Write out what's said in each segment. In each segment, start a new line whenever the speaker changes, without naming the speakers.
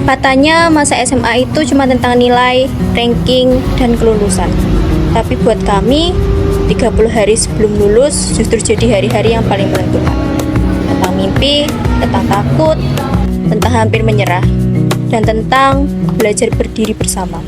Katanya masa SMA itu cuma tentang nilai, ranking, dan kelulusan. Tapi buat kami, 30 hari sebelum lulus justru jadi hari-hari yang paling menentukan. Tentang mimpi, tentang takut, tentang hampir menyerah, dan tentang belajar berdiri bersama.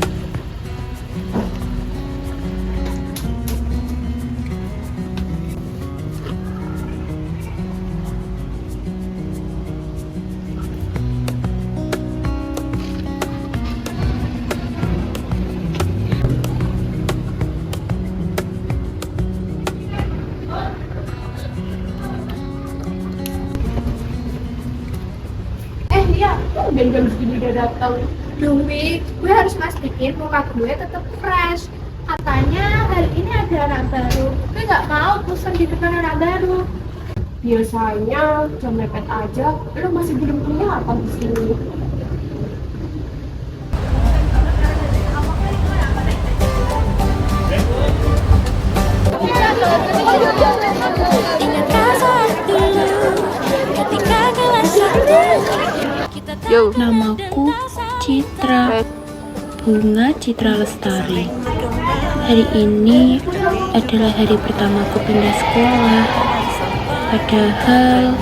Iya, jam segini udah datang. Demi, gue harus mastiin muka gue tetap fresh. Katanya hari ini ada anak baru. Gue nggak mau bosan di depan anak baru. Biasanya jam mepet aja, lo masih belum kelihatan di sini.
Namaku Citra, Bunga Citra Lestari. Hari ini adalah hari pertamaku pindah sekolah. Padahal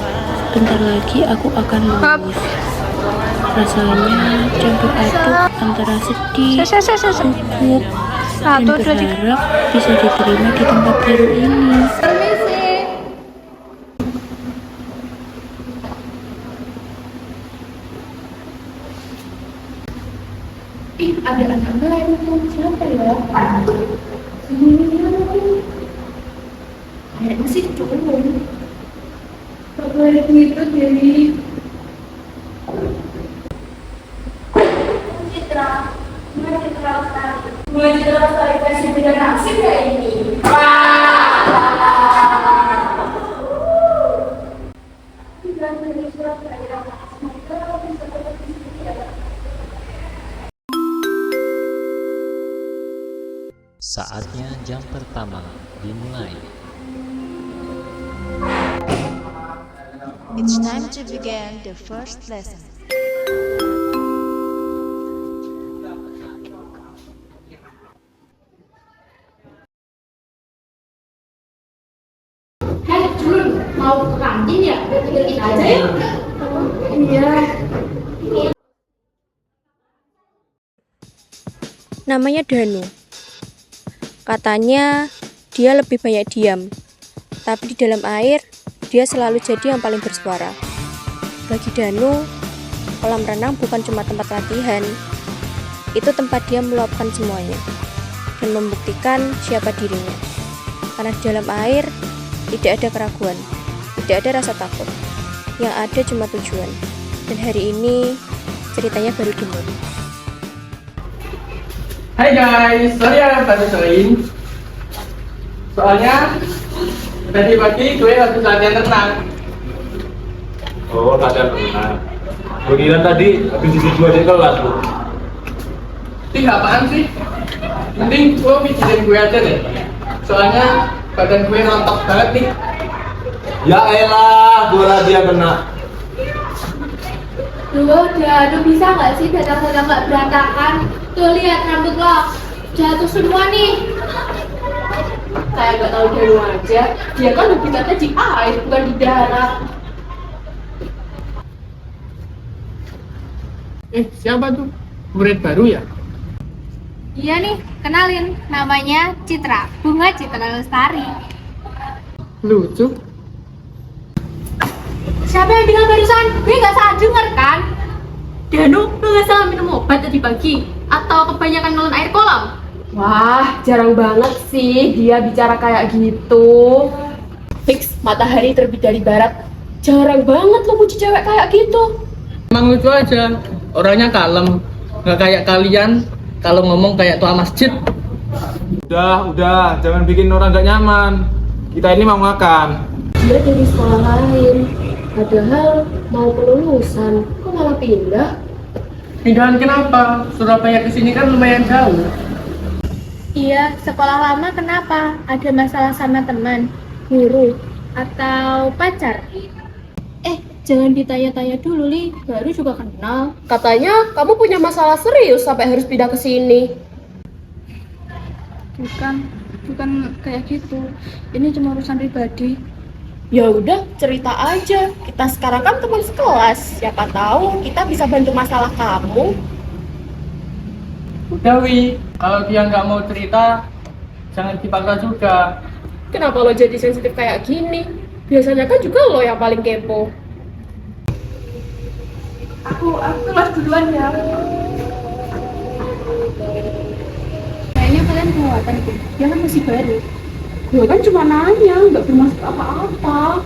sebentar lagi aku akan lulus. Rasanya campur aduk antara sedih, gugup, dan berharap bisa diterima di tempat baru ini.
Ada anak baru, siapa ya? Kayaknya sih cowok. Gak boleh gitu, jadi Citra Lestari. Bunga Citra Lestari versi beda nasib ya ini.
Saatnya jam pertama dimulai.
It's time to begin the first lesson.
Hei, Jun, mau ke kantin ya? Tinggal kita aja ya? Iya.
Namanya Danu. Katanya dia lebih banyak diam, tapi di dalam air dia selalu jadi yang paling bersuara. Bagi Danu, kolam renang bukan cuma tempat latihan, itu tempat dia meluapkan semuanya dan membuktikan siapa dirinya. Karena di dalam air tidak ada keraguan, tidak ada rasa takut, yang ada cuma tujuan. Dan hari ini ceritanya baru dimulai.
Hai guys, sorry ya bantuin. Soalnya tadi pagi gue habis latihan renang.
Oh, latihan renang. Gue kira tadi habis isi 2 di kelas tuh.
Ih, apaan sih? Mending gue pijitin gue aja deh. Soalnya badan gue rontok banget nih.
Ya elah, gue latihan kena.
Aduh, bisa nggak sih datang-datang nggak berantakan? Tuh lihat rambut lo jatuh semua nih. Kayak nggak tahu Danu aja. Dia kan habitatnya di air bukan di darat.
Siapa tuh? Murid baru ya?
Iya nih, kenalin. Namanya Citra, Bunga Citra Lestari.
Lucu.
Siapa yang bilang barusan? Gue nggak salah denger kan? Danu, lu nggak salah minum obat tadi pagi? Atau kebanyakan nelen air kolam?
Wah, jarang banget sih dia bicara kayak gitu. Fix, matahari terbit dari barat. Jarang banget lo puji cewek kayak gitu.
Emang lucu aja. Orangnya kalem. Nggak kayak kalian kalau ngomong kayak tua masjid.
Udah, jangan bikin orang gak nyaman. Kita ini mau makan.
Dia dari sekolah lain. Padahal mau kelulusan, kok malah pindah?
Pindahan kenapa? Surabaya ke sini kan lumayan jauh.
Iya, sekolah lama kenapa? Ada masalah sama teman, guru, atau pacar? Jangan ditanya-tanya dulu, Li. Baru juga kenal.
Katanya kamu punya masalah serius sampai harus pindah ke sini.
Bukan kayak gitu. Ini cuma urusan pribadi.
Ya udah, cerita aja. Kita sekarang kan teman sekelas. Siapa tahu kita bisa bantu masalah kamu.
Udah Wi, kalau dia nggak mau cerita, jangan dipaksa juga.
Kenapa lo jadi sensitif kayak gini? Biasanya kan juga lo yang paling kepo.
Aku kelas duluan ya. Kayaknya kalian kelewatan itu. Dia kan masih baru.
Gue kan cuma nanya, nggak bermaksud apa-apa.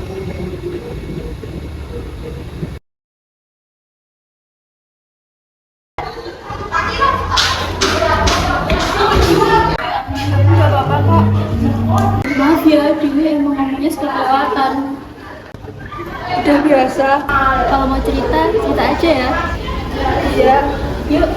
Maaf ya, Dewi emang ngomongnya suka kelewatan. Udah biasa. Kalau mau cerita aja ya. Iya. Yuk.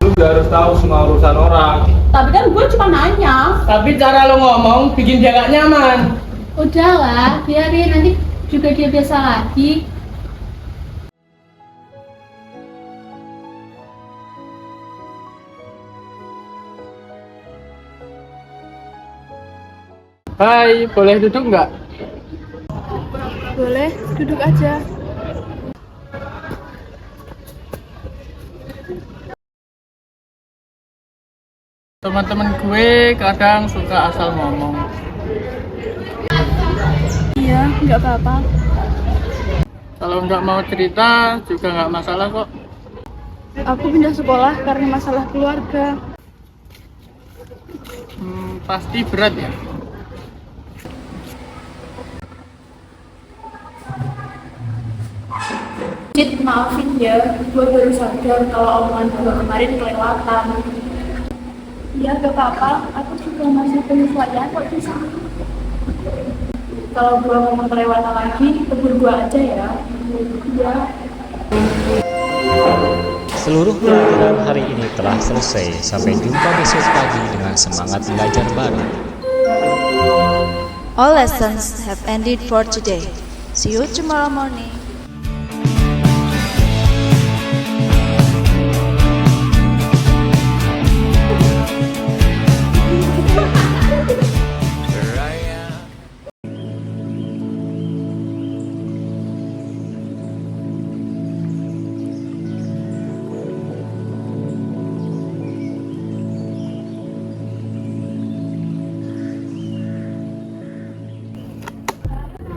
Lu udah harus tahu semua urusan orang.
Tapi kan gue cuma nanya.
Tapi cara lo ngomong bikin dia gak nyaman.
Udahlah, biarin nanti juga dia biasa lagi.
Hai, boleh duduk nggak?
Boleh, duduk aja.
Teman-teman gue kadang suka asal ngomong.
Iya, nggak apa-apa.
Kalau nggak mau cerita juga nggak masalah kok.
Aku pindah sekolah karena masalah keluarga.
Pasti berat ya.
Cid, maafin ya, gue baru sadar kalau omongan gue kemarin kelewatan. Iya, gak apa-apa, aku juga masih penyesuaian kok di sini. Kalau gue ngomong kelewatan lagi, tegur gue aja ya. Iya.
Seluruh pelajaran hari ini telah selesai. Sampai jumpa besok pagi dengan semangat belajar baru.
All lessons have ended for today. See you tomorrow morning.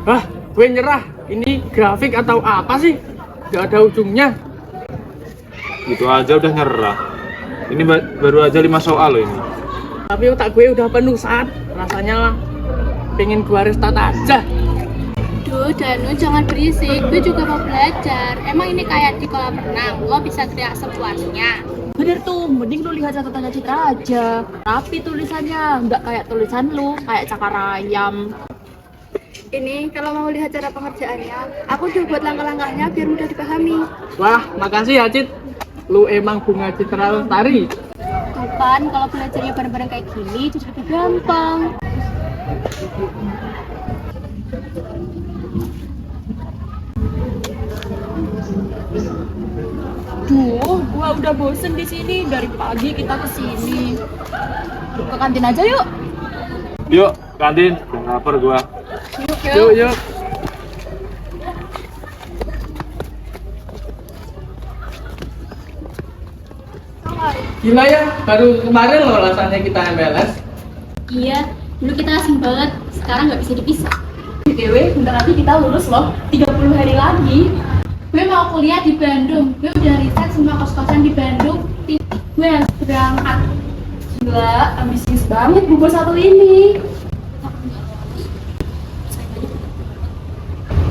Wah, gue nyerah. Ini grafik atau apa sih? Gak ada ujungnya.
Itu aja udah nyerah. Ini baru aja 5 soal loh ini.
Tapi otak gue udah penuh saat. Rasanya pengen gue restart aja.
Duh, Danu jangan berisik, gue juga mau belajar. Emang ini kayak di kolam renang, lo bisa teriak sepuasnya.
Bener tuh, mending lu lihat catatannya Citra aja. Rapi tulisannya, nggak kayak tulisan lu, kayak cakar ayam.
Ini kalau mau lihat cara pengerjaannya, aku udah buat langkah-langkahnya biar mudah dipahami.
Wah, makasih ya Cit. Lu emang bunga Citra Lestari.
Tuh kan, kalau belajarnya bareng-bareng kayak gini, jadi lebih gampang.
Duh, gua udah bosen di sini. Dari pagi kita kesini. Ke kantin aja yuk.
Yuk, kantin. Udah lapar gua.
Yuk. Gila ya, baru kemarin loh rasanya kita MLS.
Iya, dulu kita asing banget, sekarang nggak bisa dipisah.
BTW, bentar lagi kita lulus loh. 30 hari lagi.
Gue mau kuliah di Bandung, gue udah riset semua kos-kosan di Bandung. Gue harus berangkat.
Gila, ambisius banget bu bos satu ini.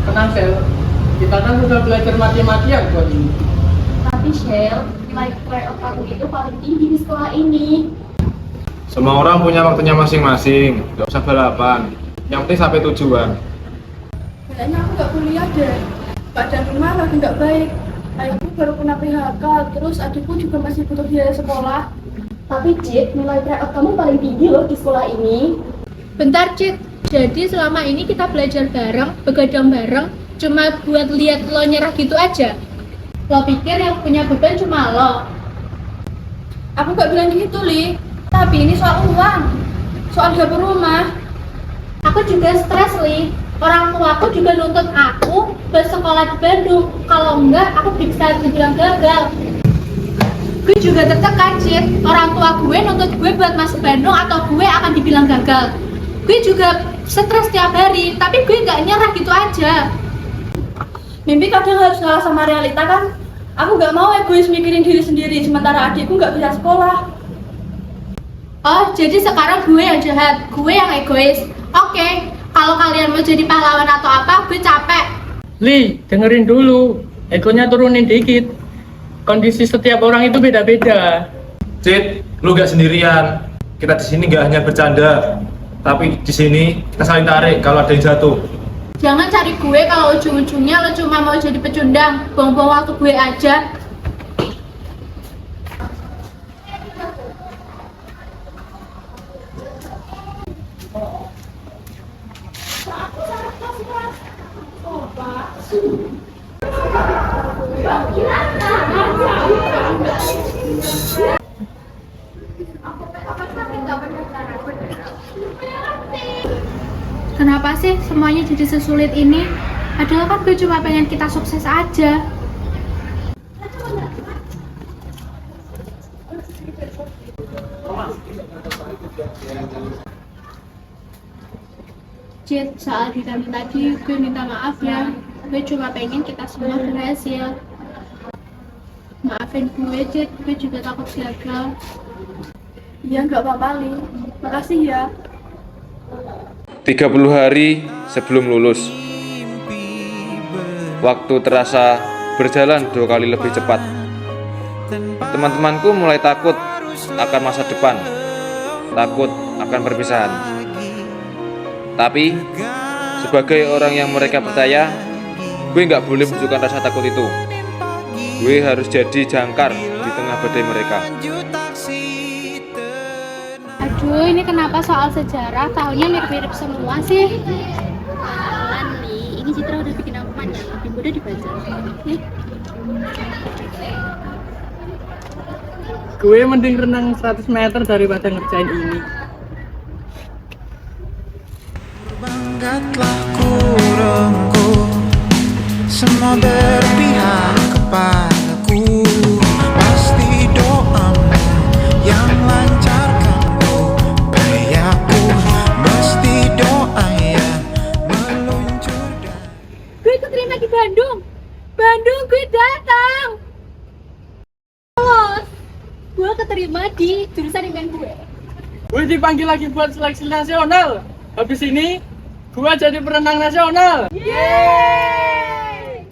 Tenang Sel, kita kan udah belajar mati-matian buat ini.
Tapi Shell, nilai tryout aku itu paling tinggi di sekolah ini.
Semua orang punya waktunya masing-masing. Gak usah balapan. Yang penting sampai tujuan.
Kayaknya aku nggak kuliah deh. Keadaan rumah lagi nggak baik. Ayahku baru kena PHK, terus adikku juga masih butuh biaya sekolah.
Tapi Cid, nilai tryout kamu paling tinggi loh di sekolah ini.
Bentar, Cid. Jadi selama ini kita belajar bareng, begadang bareng, cuma buat lihat lo nyerah gitu aja? Lo pikir yang punya beban cuma lo?
Aku gak bilang gitu, Li. Tapi ini soal uang, soal dapur rumah.
Aku juga stres, Li. Orang tuaku juga nuntut aku bersekolah di Bandung. Kalau enggak, aku bisa dibilang gagal. Gue juga tertekan, Cid. Orang tua gue nuntut gue buat masuk Bandung atau gue akan dibilang gagal. Gue juga stres tiap hari, tapi gue nggak nyerah gitu aja.
Mimpi kadang harus ngalah sama realita kan? Aku gak mau egois mikirin diri sendiri, sementara adikku gak bisa sekolah.
Oh, jadi sekarang gue yang jahat, gue yang egois. Oke, kalau kalian mau jadi pahlawan atau apa, gue capek.
Li, dengerin dulu. Egonya turunin dikit. Kondisi setiap orang itu beda-beda.
Cid, lu gak sendirian. Kita di sini gak hanya bercanda, tapi di sini kita saling tarik kalau ada yang jatuh.
Jangan cari gue kalau ujung-ujungnya lo cuma mau jadi pecundang, buang-buang waktu gue aja. Kenapa sih semuanya jadi sesulit ini? Padahal kan gue cuma pengen kita sukses aja. Cid, soal ditanya tadi gue minta maaf ya. Gue cuma pengen kita semua berhasil. Maafin gue, Cid, gue juga takut gagal.
Iya gak apa-apa, Li. Makasih ya.
30 hari sebelum lulus, waktu terasa berjalan 2 kali lebih cepat. Teman-temanku mulai takut akan masa depan, takut akan perpisahan. Tapi sebagai orang yang mereka percaya, gue gak boleh menunjukkan rasa takut itu. Gue harus jadi jangkar di tengah badai mereka.
Aduh, ini kenapa soal sejarah tahunnya mirip-mirip semua sih?
Li, ini Citra udah bikin aku panjang, lebih mudah dibaca.
Gue mending renang 100 meter daripada ngerjain ini.
Berbanggatlah kurungku, semua berpihak kepadaku. Pasti doamu yang lancarkanku, bayaku mesti doa yang meluncur.
Gue keterima di Bandung. Bandung, gue datang. Lolos. Gue keterima di jurusan impian gue.
Gue dipanggil lagi buat seleksi nasional. Habis ini, gue jadi perenang nasional.
Yeay!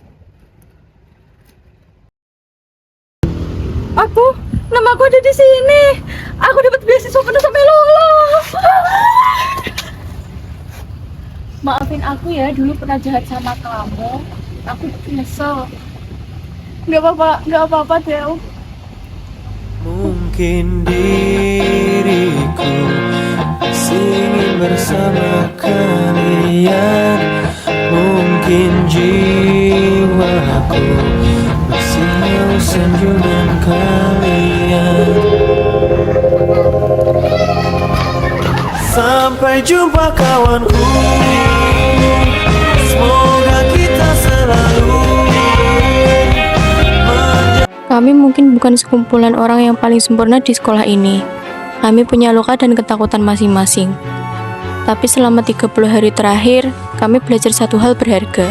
Nama aku ada di sini. Aku dapat beasiswa penuh sampai lulus. Maafin aku ya, dulu pernah jahat sama kamu. Aku nyesel. Gak apa-apa, Del.
Mungkin diriku masih ingin bersama kalian. Mungkin jiwaku masih mau senyuman kalian. Sampai jumpa kawanku, semoga kita selalu.
Kami mungkin bukan sekumpulan orang yang paling sempurna di sekolah ini. Kami punya luka dan ketakutan masing-masing. Tapi selama 30 hari terakhir, kami belajar satu hal berharga.